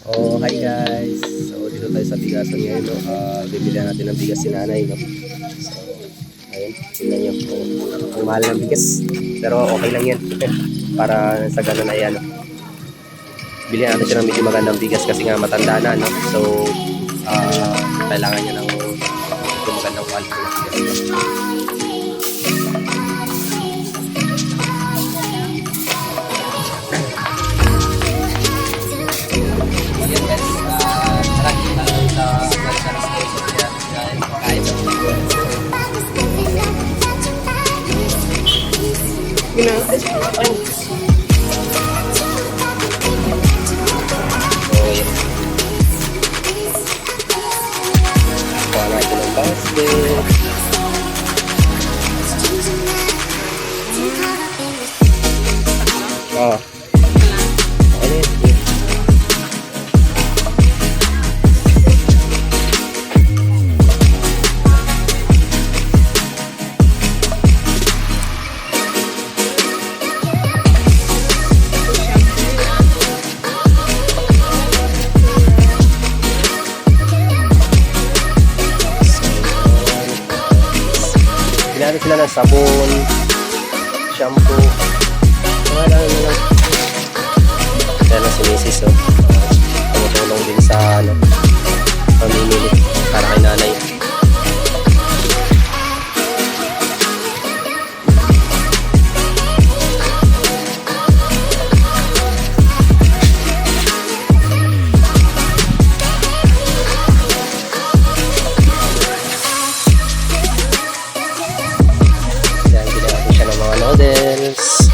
Oh, hi guys. So, dito tayo sa bigasan ngayon, no. Bibilihan natin ng bigas si nanay, no. So, ayun, tingnan nyo. Ang mahal ng bigas. Pero okay lang yan. Para sa ganun ay ano. Bilihan natin siya ng medyo magandang bigas kasi nga matanda na, no. So, kailangan niya ng medyo magandang quality ng bigas, no. Oh. Ginamit sila ng sabon, shampoo, mga lang yun lang. Kaya na si Mrs. So, tumutulong din sa ano, pamimili para kay nanay. Noodles.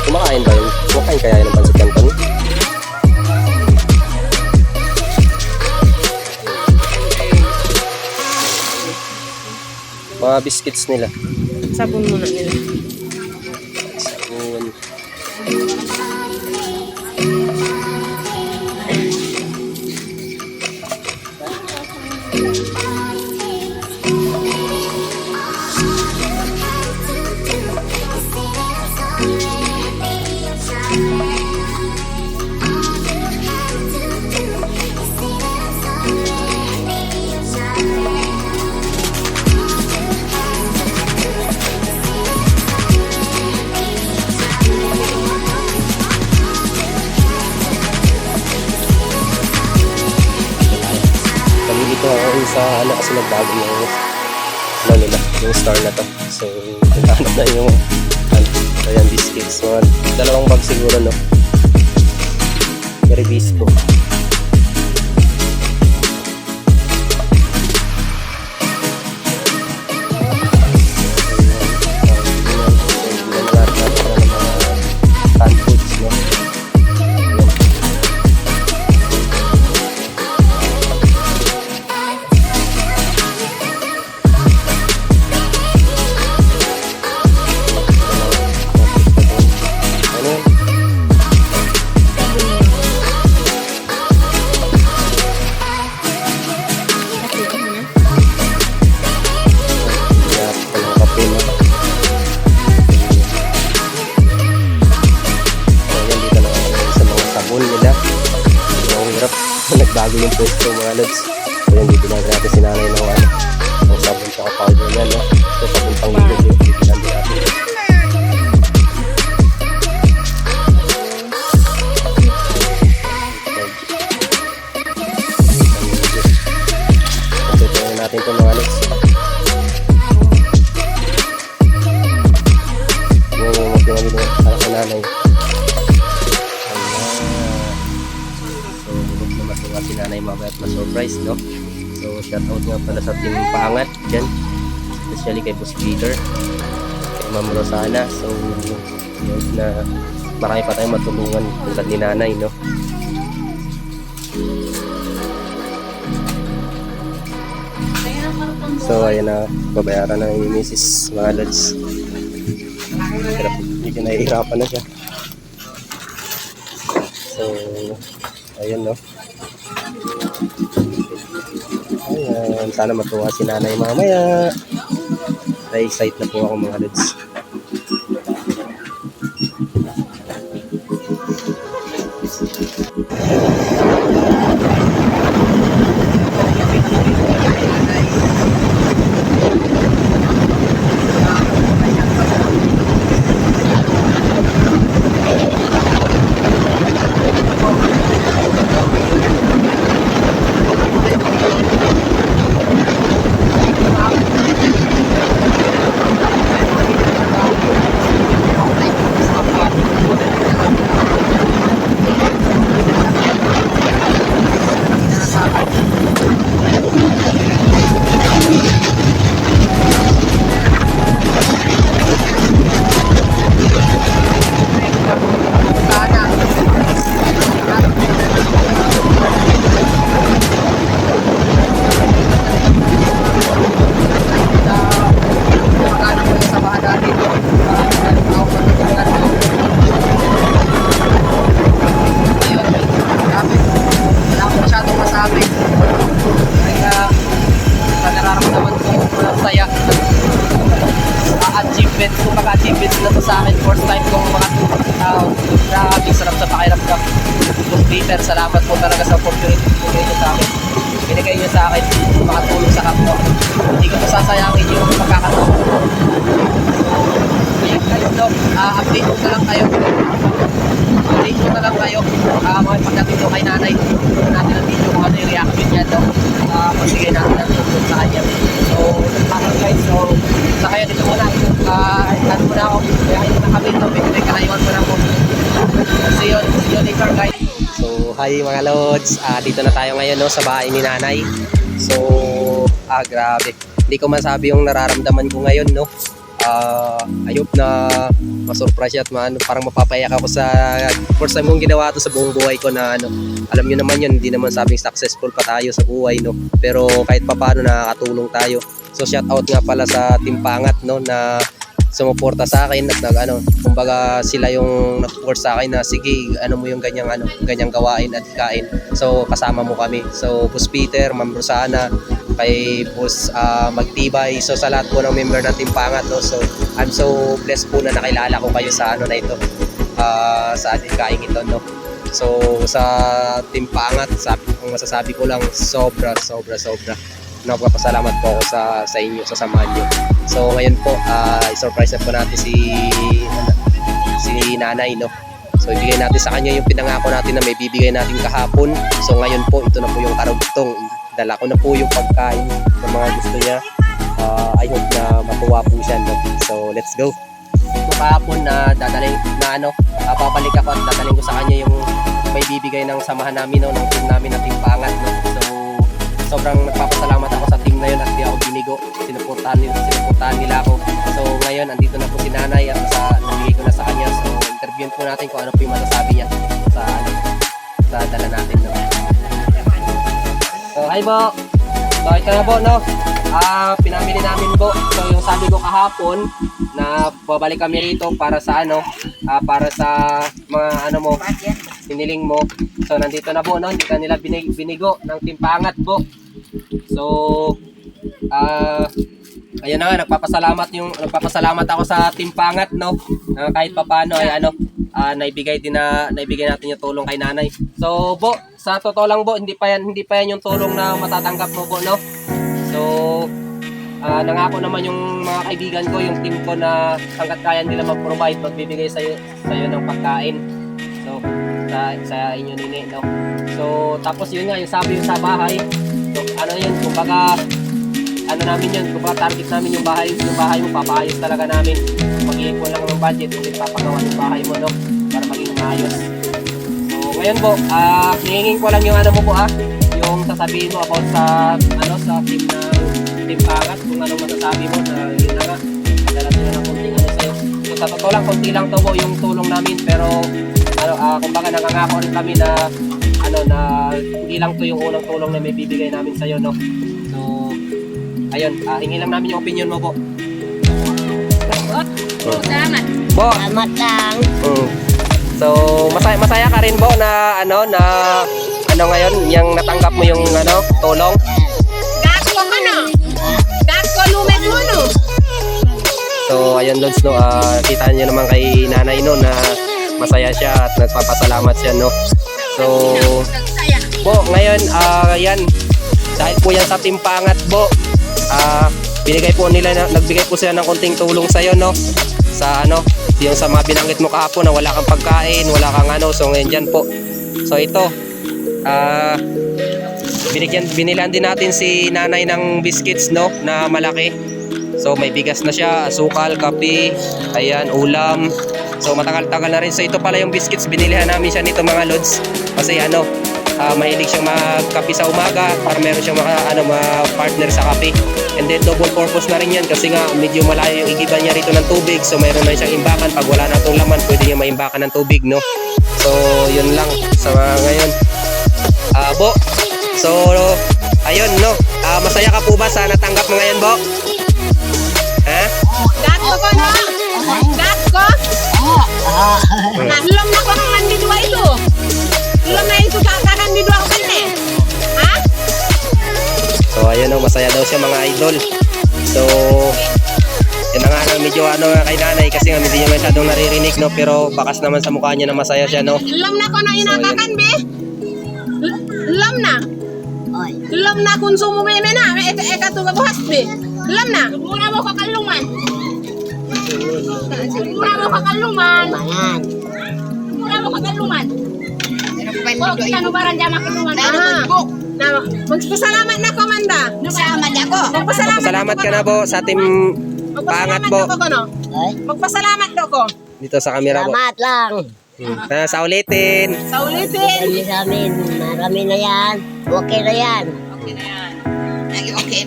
Kumakain ba yun? Kumakain kaya yun ng pansit canton? Mga biscuits nila. Sabon muna nila. Sabon. Dito ako sa ano kasi nagbago yung ano nila, yung store na to. So, naghanap na yung ayan, biscuits. Mga dalawang bag siguro, no? Very bisco. Nagbago yung pwesto mga lods. So yun, bibilang natin si nanay ng ano, ng sabon tsaka powder yan, no? So sabon pang ligot yung bibilang din natin. Pagkakaroon natin ito mga lods. Yung magpinamit mo para sa nanay. Si nanay mamaya at ma-surprise, no? So shoutout nga pala sa team Paangat dyan, especially kay Boss Peter, kay Ma'am Rosana. So na marami pa tayong matulungan tulad ni nanay, no? So ayan na, babayaran na yung Mrs. mga lods. Medyo nahihirapan na siya. So ayun, no? Sana matuwa si nanay mamaya. Na-excite na po ako mga lods. Achievement na to sa akin. First time kong mga grabe, sarap sa pakiramdam. Boss Peter, salamat po talaga sa opportunity niyo sa akin. Binigay niyo sa akin makatulong sa kapwa. Hindi ko masasayangin yung pagkakataon. Ayan kayo, no? Update ko na lang kayo. Update ko na lang kayo. Mga pagdating doon kay nanay. Natin ang video kung ano yung reaction niya daw. Masigay natin ang tungkol sa kanya. So, guys, so, sa kaya dito muna. Ano muna ako. Kaya kayo na kami ito. May karayuan ko na po. See you later, guys. So, hi mga lods. Dito na tayo ngayon no, sa bahay ni nanay. So, grabe. Hindi ko masabi yung nararamdaman ko ngayon, no. I hope na masurprise siya at parang mapapayak ako sa first time kong ginawa to sa buong buhay ko na ano. Alam niyo naman yun, hindi naman sabing successful pa tayo sa buhay, no. Pero kahit papaano nakakatulong tayo. So, shout out nga pala sa Team Pangat, no, na sumuporta sa akin at kumbaga sila yung nag-force sa akin na sige, ano mo yung ganyang gawain at kain. So kasama mo kami. So Boss Peter, Ma'am Rosana, kay Boss Magtibay. So sa lahat po ng member ng Team Pangat, no. So I'm so blessed po na nakilala ko kayo sa na ito. Sa ating kain ito, no. So sa Team Pangat, ang masasabi ko lang sobra napapasalamat po ako sa inyo, sa samahan nyo. So ngayon po, i-surprise na po natin si nanay, no. So ibigay natin sa kanya yung pinangako natin na may bibigay natin kahapon. So ngayon po, ito na po yung karugtong. Dala ko na po yung pagkain ng mga gusto niya. I hope na matuwa po siya, no. So let's go. So kahapon na babalik ako at dadaling ko sa kanya yung may bibigay ng samahan namin, no, ng team namin na Team Pangat, no. So sobrang nagpapasalamat ako sa team na yun at di ako binigo. Sinuportahan nila ako. So ngayon, andito na po si nanay at nabigay ko na sa kanya. So interviewin po natin kung ano po yung masasabi niya sa dala natin, no? So hi po. So ito na po, no. Pinamili namin po. So yung sabi ko kahapon na babalik kami rito para sa para sa mga mo, hiniling mo. So nandito na po, no. Hindi kanila binigo ng Team Pangat po. So ayun na nga, nagpapasalamat ako sa Team Pangat, no. Kahit papaano ay naibigay natin yung tulong kay nanay. So po, sa totoo lang po, hindi pa yan yung tulong na matatanggap mo po, no. So nangako naman yung mga kaibigan ko, yung team ko, na hanggat kaya nila mag-provide, magbibigay sa'yo ng pagkain. So sa inyo nini, no. So tapos yun nga, yung sabi yung sa bahay. So yun, kumbaga namin yun, kumbaga target namin yung bahay mo, papaayos talaga namin. Mag-iipon lang ng budget, hindi papagawa yung bahay mo, no, para maging maayos. So ngayon po, hihingin ko lang yung mo po, yung sasabihin mo about sa Team Pangat, kung ano masasabi mo na yun na nga, dala sila ng konting sa'yo. So sa totoo lang, konti lang to po yung tulong namin, pero kumbaga nangangako rin kami na na hindi lang to yung unang tulong na may bibigay namin sa'yo, no. So ayun, hingi lang namin yung opinion mo po. Salamat. Bo. Salamat lang. So masaya ka rin po na ngayon yung natanggap mo yung tulong. Gabi ayan Lods, no, kita niyo naman kay nanay no na masaya siya at nagpapasalamat siya, no. So po ngayon yan, dahil po yan sa Timpangat po, nagbigay po sila ng konting tulong sa iyo, no, sa ano, yung sa mga binanggit mo kahapon na wala kang pagkain, wala kang ano. So ngayon dyan po, so ito binilan din natin si nanay ng biscuits, no, na malaki. So may bigas na siya, asukal, kape, ayan, ulam. So matagal-tagal na rin. So ito pala yung biscuits, binilihan namin siya nito mga Lods, kasi ano, mahilig siyang magkape sa umaga para meron siyang partner sa kape. And then double purpose na rin yan kasi nga medyo malayo yung igiban niya rito ng tubig. So mayroon na siyang imbakan. Pag wala na itong laman, pwede niya maimbakan ng tubig, no. So yun lang sa ngayon. Bo, so ayun, no, masaya ka po ba sa natanggap mo ngayon, Bo? Ha? Gat ko ko, no? Gat ko? Belum na ko ng didwa ito. Belum na ito kakanan didwa ko kanne. Ha? So ayun, no, masaya daw siya mga idol. So yun na nga lang, medyo kay nanay kasi nga hindi niya masyadong naririnig, no, pero bakas naman sa mukha niya na masaya siya, no. Belum na ko na inakakan, be. Belum na. Belum na konsumo be na. Eka tu buhat be. Belum na. Mura mo kakalungan. Mura mo kakalungan. Mura mo kakalungan. Oh, kita no barang jama kalungan. Na, magpasalamat na ko, Manda. Salamat ako. Magpasalamat ka na, Bo, sa Team Pangat, Bo. Magpasalamat daw ko. Dito sa camera, Bo. Salamat lang. Sa ulitin. Sa ulitin. Sabi sa amin, marami na yan. Okay na yan. Okay na yan. Okay.